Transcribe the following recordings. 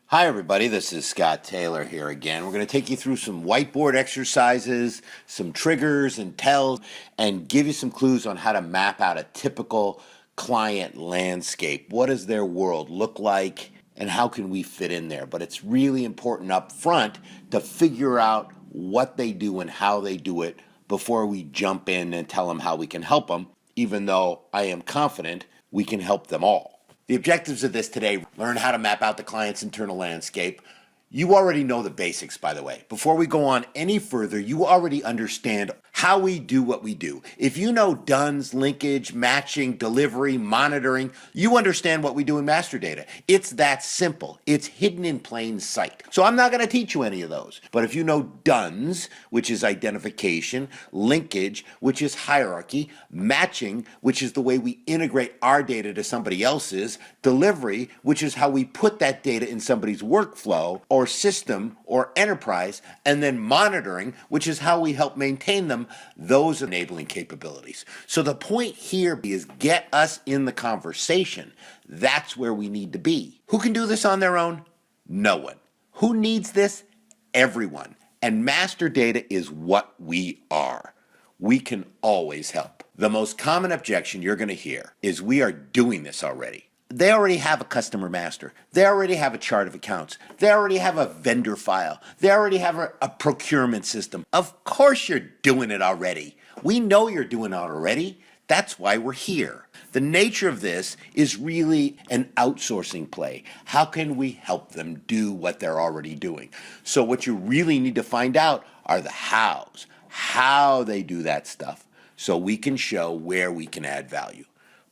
Hi everybody, this is Scott Taylor here again. We're going to take you through some whiteboard exercises, some triggers and tells, and give you some clues on how to map out a typical client landscape. What does their world look like and how can we fit in there? But it's really important up front to figure out what they do and how they do it before we jump in and tell them how we can help them, even though I am confident we can help them all. The objectives of this today: learn how to map out the client's internal landscape. You already know the basics, by the way. Before we go on any further, you already understand how we do what we do. If you know DUNS, linkage, matching, delivery, monitoring, you understand what we do in master data. It's that simple. It's hidden in plain sight. So I'm not going to teach you any of those. But if you know DUNS, which is identification, linkage, which is hierarchy, matching, which is the way we integrate our data to somebody else's, delivery, which is how we put that data in somebody's workflow or system or enterprise, and then monitoring, which is how we help maintain them, those enabling capabilities. So the point here is get us in the conversation. That's where we need to be. Who can do this on their own? No one. Who needs this? Everyone. And master data is what we are. We can always help. The most common objection you're going to hear is we are doing this already. They already have a customer master. They already have a chart of accounts. They already have a vendor file. They already have a procurement system. Of course you're doing it already. We know you're doing it already. That's why we're here. The nature of this is really an outsourcing play. How can we help them do what they're already doing? So what you really need to find out are the hows, how they do that stuff, so we can show where we can add value.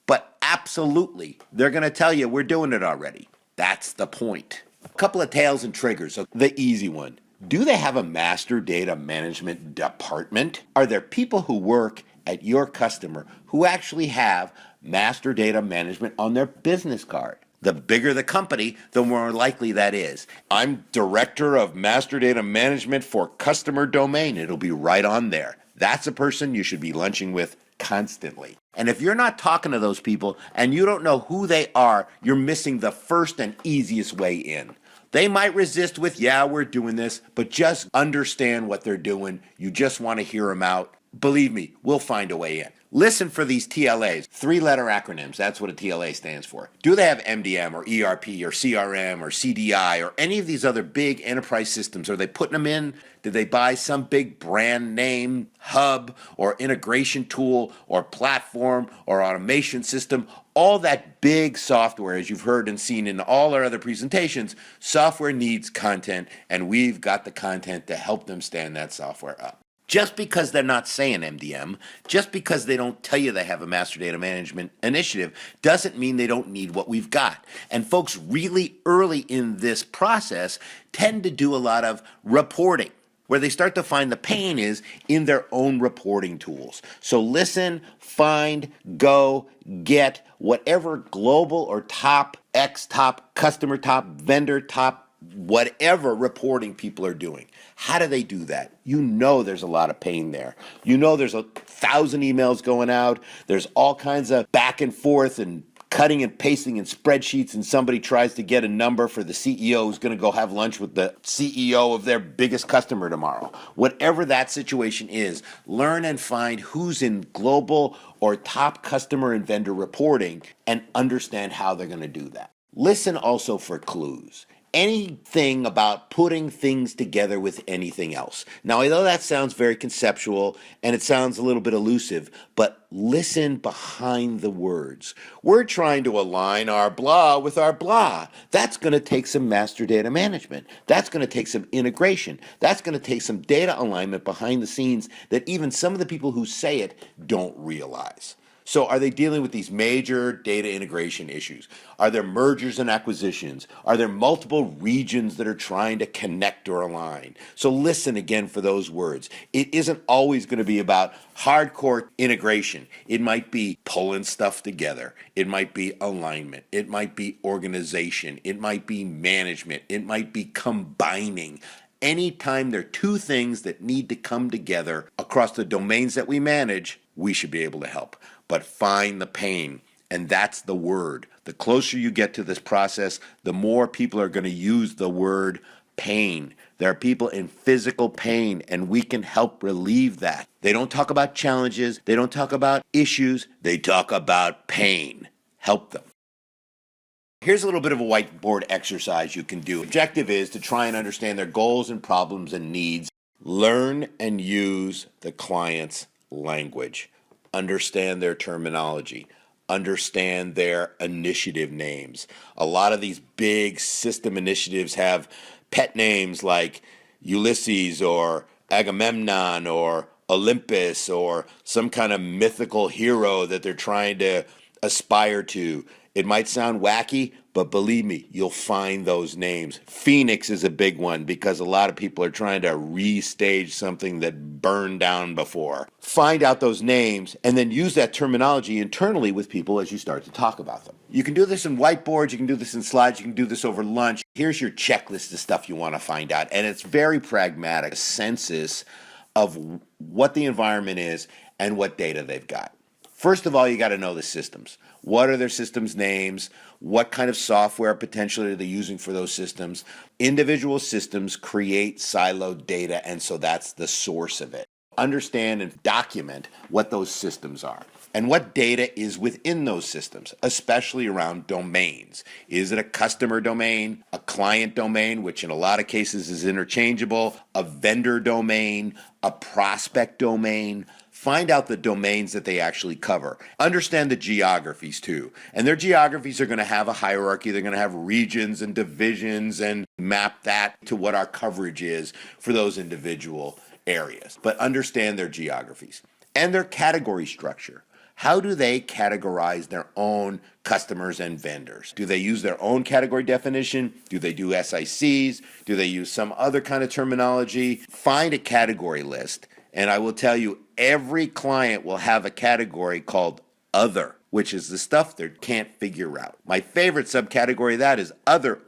But absolutely, they're going to tell you we're doing it already. That's the point. A couple of tails and triggers. So the easy one. Do they have a master data management department? Are there people who work at your customer who actually have master data management on their business card? The bigger the company, the more likely that is. I'm director of master data management for customer domain. It'll be right on there. That's a person you should be lunching with constantly. And if you're not talking to those people and you don't know who they are, you're missing the first and easiest way in. They might resist with, yeah, we're doing this, but just understand what they're doing. You just want to hear them out. Believe me, we'll find a way in. Listen for these TLAs, three-letter acronyms. That's what a TLA stands for. Do they have MDM or ERP or CRM or CDI or any of these other big enterprise systems? Are they putting them in? Did they buy some big brand name hub or integration tool or platform or automation system? All that big software, as you've heard and seen in all our other presentations, software needs content, and we've got the content to help them stand that software up. Just because they're not saying MDM, just because they don't tell you they have a master data management initiative, doesn't mean they don't need what we've got. And folks really early in this process tend to do a lot of reporting. Where they start to find the pain is in their own reporting tools. So listen, find, go, get whatever global or top, X top, customer top, vendor top, whatever reporting people are doing. How do they do that? You know there's a lot of pain there. You know there's 1,000 emails going out. There's all kinds of back and forth and cutting and pasting in spreadsheets, and somebody tries to get a number for the CEO who's going to go have lunch with the CEO of their biggest customer tomorrow. Whatever that situation is, learn and find who's in global or top customer and vendor reporting and understand how they're going to do that. Listen also for clues. Anything about putting things together with anything else. Now, I know that sounds very conceptual and it sounds a little bit elusive, but listen behind the words. We're trying to align our blah with our blah. That's going to take some master data management. That's going to take some integration. That's going to take some data alignment behind the scenes that even some of the people who say it don't realize. So are they dealing with these major data integration issues? Are there mergers and acquisitions? Are there multiple regions that are trying to connect or align? So listen again for those words. It isn't always going to be about hardcore integration. It might be pulling stuff together. It might be alignment. It might be organization. It might be management. It might be combining. Anytime there are two things that need to come together across the domains that we manage, we should be able to help. But find the pain And that's the word. The closer you get to this process, the more people are going to use the word pain. There are people in physical pain, and we can help relieve that. They don't talk about challenges. They don't talk about issues. They talk about pain. Help them. Here's a little bit of a whiteboard exercise you can do. The objective is to try and understand their goals and problems and needs. Learn and use the client's language. Understand their terminology. Understand their initiative names. A lot of these big system initiatives have pet names like Ulysses or Agamemnon or Olympus or some kind of mythical hero that they're trying to aspire to. It might sound wacky, but believe me, you'll find those names. Phoenix is a big one because a lot of people are trying to restage something that burned down before. Find out those names and then use that terminology internally with people as you start to talk about them. You can do this in whiteboards, you can do this in slides, you can do this over lunch. Here's your checklist of stuff you want to find out, and it's very pragmatic. A census of what the environment is and what data they've got. First of all, you got to know the systems. What are their systems names? What kind of software potentially are they using for those systems? Individual systems create siloed data, and so that's the source of it. Understand and document what those systems are and what data is within those systems, especially around domains. Is it a customer domain, a client domain, which in a lot of cases is interchangeable, a vendor domain, a prospect domain? Find out the domains that they actually cover. Understand the geographies too. And their geographies are going to have a hierarchy. They're going to have regions and divisions and map that to what our coverage is for those individual areas. But understand their geographies and their category structure. How do they categorize their own customers and vendors? Do they use their own category definition? Do they do SICs? Do they use some other kind of terminology? Find a category list. And I will tell you, every client will have a category called other, which is the stuff they can't figure out. My favorite subcategory of that is other.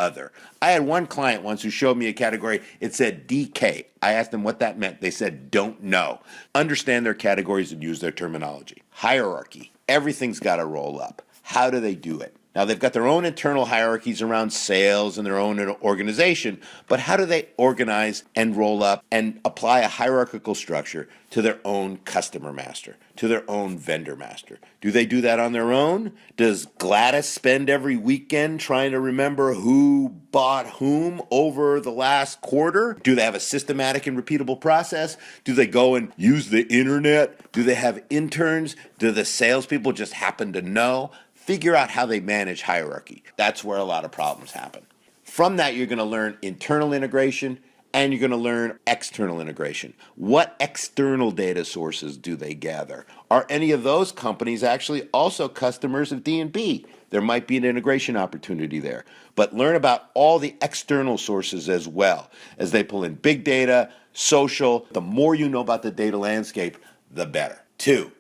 I had one client once who showed me a category. It said DK. I asked them what that meant. They said, don't know. Understand their categories and use their terminology. Hierarchy. Everything's got to roll up. How do they do it? Now, they've got their own internal hierarchies around sales and their own organization, but how do they organize and roll up and apply a hierarchical structure to their own customer master, to their own vendor master? Do they do that on their own? Does Gladys spend every weekend trying to remember who bought whom over the last quarter? Do they have a systematic and repeatable process? Do they go and use the internet? Do they have interns? Do the salespeople just happen to know? Figure out how they manage hierarchy. That's where a lot of problems happen. From that, you're going to learn internal integration and you're going to learn external integration. What external data sources do they gather? Are any of those companies actually also customers of D&B? There might be an integration opportunity there. But learn about all the external sources as well as they pull in big data, social. The more you know about the data landscape, the better. 2,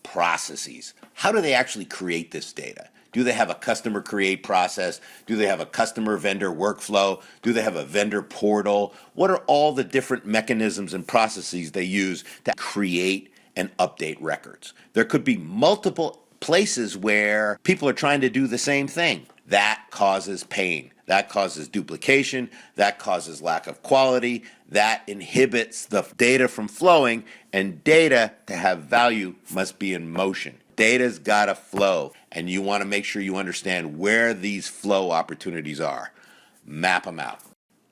processes. How do they actually create this data? Do they have a customer create process? Do they have a customer vendor workflow? Do they have a vendor portal? What are all the different mechanisms and processes they use to create and update records? There could be multiple places where people are trying to do the same thing. That causes pain. That causes duplication. That causes lack of quality. That inhibits the data from flowing, and data, to have value, must be in motion. Data's got to flow, and you want to make sure you understand where these flow opportunities are. Map them out.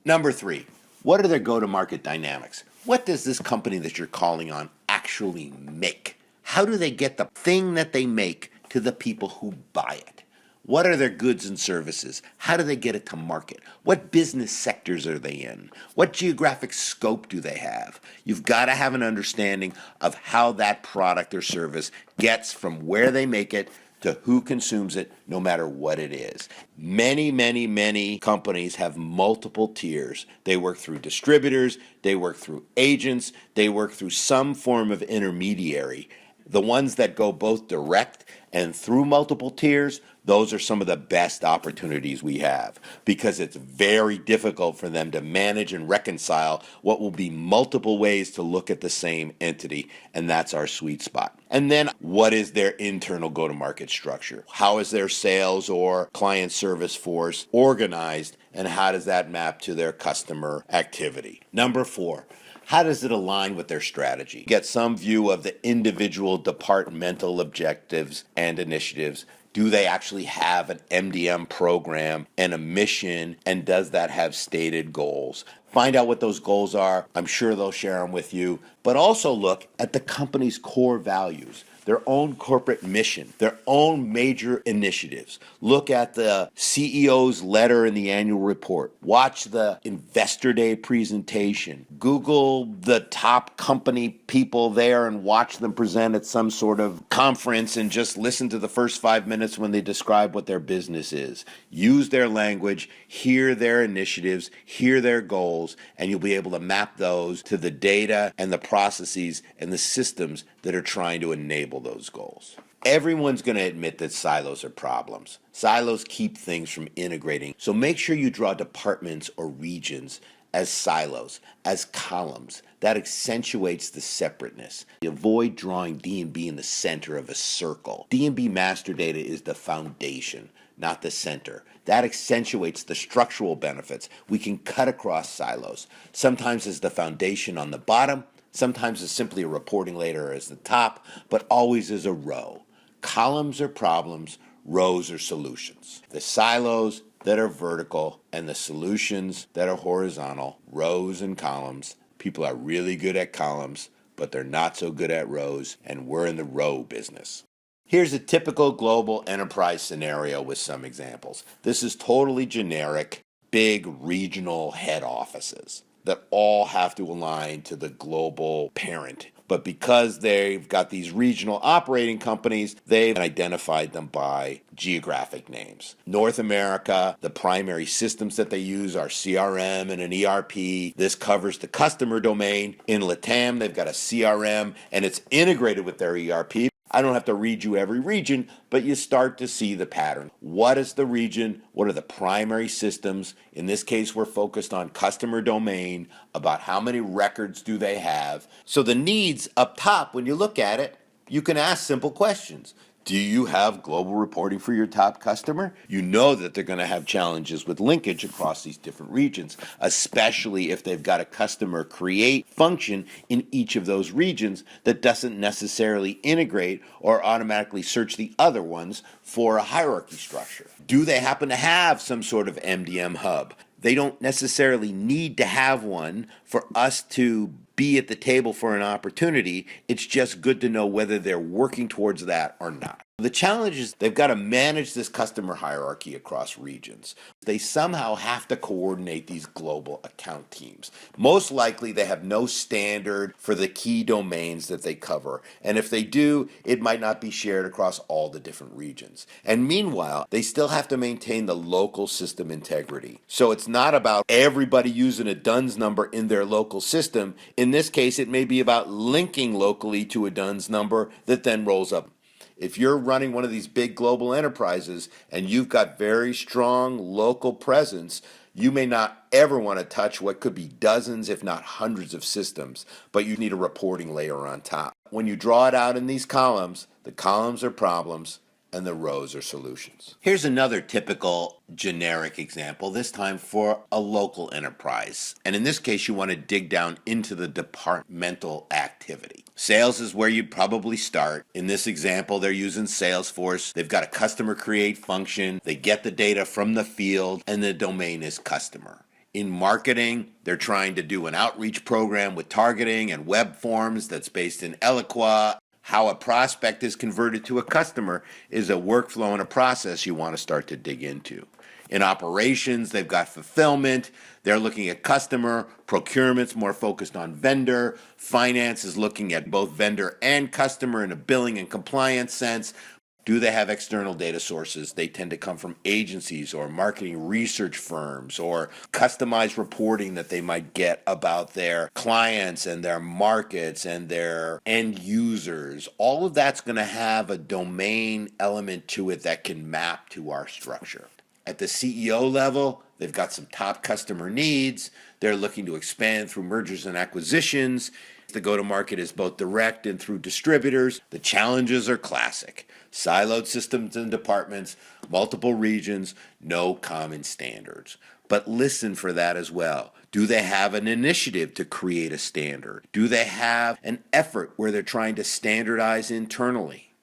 Number 3, what are their go-to-market dynamics? What does this company that you're calling on actually make? How do they get the thing that they make to the people who buy it? What are their goods and services? How do they get it to market? What business sectors are they in? What geographic scope do they have? You've got to have an understanding of how that product or service gets from where they make it to who consumes it, no matter what it is. Many companies have multiple tiers. They work through distributors, they work through agents, they work through some form of intermediary. The ones that go both direct and through multiple tiers, those are some of the best opportunities we have because it's very difficult for them to manage and reconcile what will be multiple ways to look at the same entity, and that's our sweet spot. And then what is their internal go-to-market structure? How is their sales or client service force organized, and how does that map to their customer activity? Number 4, how does it align with their strategy? Get some view of the individual departmental objectives and initiatives. Do they actually have an MDM program and a mission, and does that have stated goals? Find out what those goals are. I'm sure they'll share them with you. But also look at the company's core values, their own corporate mission, their own major initiatives. Look at the CEO's letter in the annual report. Watch the Investor Day presentation. Google the top company people there and watch them present at some sort of conference and just listen to the first 5 minutes when they describe what their business is. Use their language, hear their initiatives, hear their goals, and you'll be able to map those to the data and the processes and the systems that are trying to enable those goals. Everyone's going to admit that silos are problems. Silos keep things from integrating. So make sure you draw departments or regions as silos, as columns. That accentuates the separateness. Avoid drawing D&B in the center of a circle. D&B master data is the foundation, not the center. That accentuates the structural benefits. We can cut across silos. Sometimes it's the foundation on the bottom, sometimes it's simply a reporting layer as the top, but always as a row. Columns are problems, rows are solutions. The silos that are vertical and the solutions that are horizontal, rows and columns. People are really good at columns, but they're not so good at rows, and we're in the row business. Here's a typical global enterprise scenario with some examples. This is totally generic, big regional head offices that all have to align to the global parent. But because they've got these regional operating companies, they've identified them by geographic names. North America, the primary systems that they use are CRM and an ERP. This covers the customer domain. In LATAM, they've got a CRM, and it's integrated with their ERP. I don't have to read you every region, but you start to see the pattern. What is the region? What are the primary systems? In this case, we're focused on customer domain, about how many records do they have. So the needs up top, when you look at it, you can ask simple questions. Do you have global reporting for your top customer? You know that they're going to have challenges with linkage across these different regions, especially if they've got a customer create function in each of those regions that doesn't necessarily integrate or automatically search the other ones for a hierarchy structure. Do they happen to have some sort of MDM hub? They don't necessarily need to have one for us to be at the table for an opportunity. It's just good to know whether they're working towards that or not. The challenge is they've got to manage this customer hierarchy across regions. They somehow have to coordinate these global account teams. Most likely they have no standard for the key domains that they cover. And if they do, it might not be shared across all the different regions. And meanwhile, they still have to maintain the local system integrity. So it's not about everybody using a DUNS number in their local system. In this case, it may be about linking locally to a DUNS number that then rolls up. If you're running one of these big global enterprises and you've got very strong local presence, you may not ever want to touch what could be dozens, if not hundreds of systems, but you need a reporting layer on top. When you draw it out in these columns, the columns are problems and the rows are solutions. Here's another typical generic example, this time for a local enterprise. And in this case, you want to dig down into the departmental activity. Sales is where you'd probably start. In this example, they're using Salesforce. They've got a customer create function. They get the data from the field, and the domain is customer. In marketing, they're trying to do an outreach program with targeting and web forms that's based in Eloqua. How a prospect is converted to a customer is a workflow and a process you want to start to dig into. In operations, they've got fulfillment. They're looking at customer. Procurement's more focused on vendor. Finance is looking at both vendor and customer in a billing and compliance sense. Do they have external data sources? They tend to come from agencies or marketing research firms or customized reporting that they might get about their clients and their markets and their end users. All of that's going to have a domain element to it that can map to our structure. At the CEO level, they've got some top customer needs. They're looking to expand through mergers and acquisitions. The go-to-market is both direct and through distributors. The challenges are classic. Siloed systems and departments, multiple regions, no common standards. But listen for that as well. Do they have an initiative to create a standard? Do they have an effort where they're trying to standardize internally?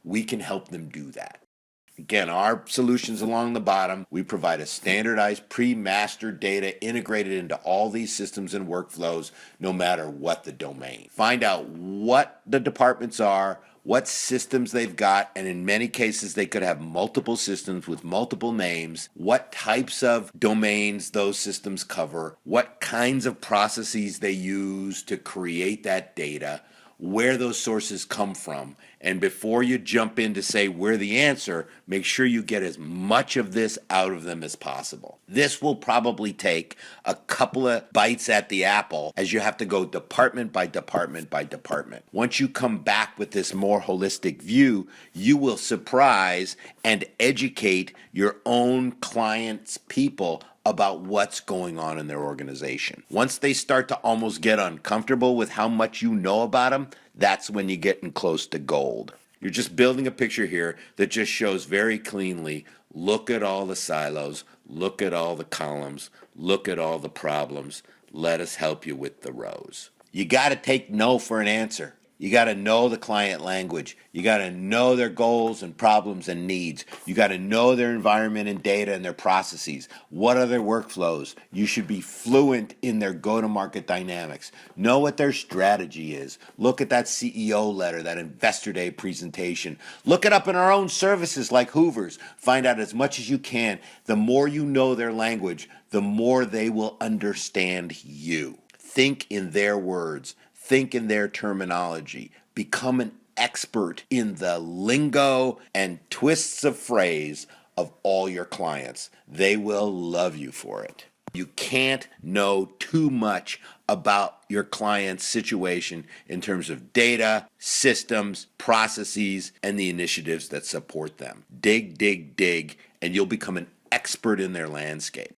We can help them do that. Again, our solutions along the bottom, we provide a standardized pre-mastered data integrated into all these systems and workflows, no matter what the domain. Find out what the departments are, what systems they've got, and in many cases they could have multiple systems with multiple names, what types of domains those systems cover, what kinds of processes they use to create that data, where those sources come from. And before you jump in to say we're the answer, make sure you get as much of this out of them as possible. This will probably take a couple of bites at the apple as you have to go department by department by department. Once you come back with this more holistic view, you will surprise and educate your own clients' people about what's going on in their organization. Once they start to almost get uncomfortable with how much you know about them, that's when you're getting close to gold. You're just building a picture here that just shows very cleanly, look at all the silos, look at all the columns, look at all the problems. Let us help you with the rows. You got to take no for an answer. You got to know the client language. You got to know their goals and problems and needs. You got to know their environment and data and their processes. What are their workflows? You should be fluent in their go-to-market dynamics. Know what their strategy is. Look at that CEO letter, that Investor Day presentation. Look it up in our own services like Hoover's. Find out as much as you can. The more you know their language, the more they will understand you. Think in their words. Think in their terminology. Become an expert in the lingo and twists of phrase of all your clients. They will love you for it. You can't know too much about your client's situation in terms of data, systems, processes, and the initiatives that support them. Dig, dig, dig, and you'll become an expert in their landscape.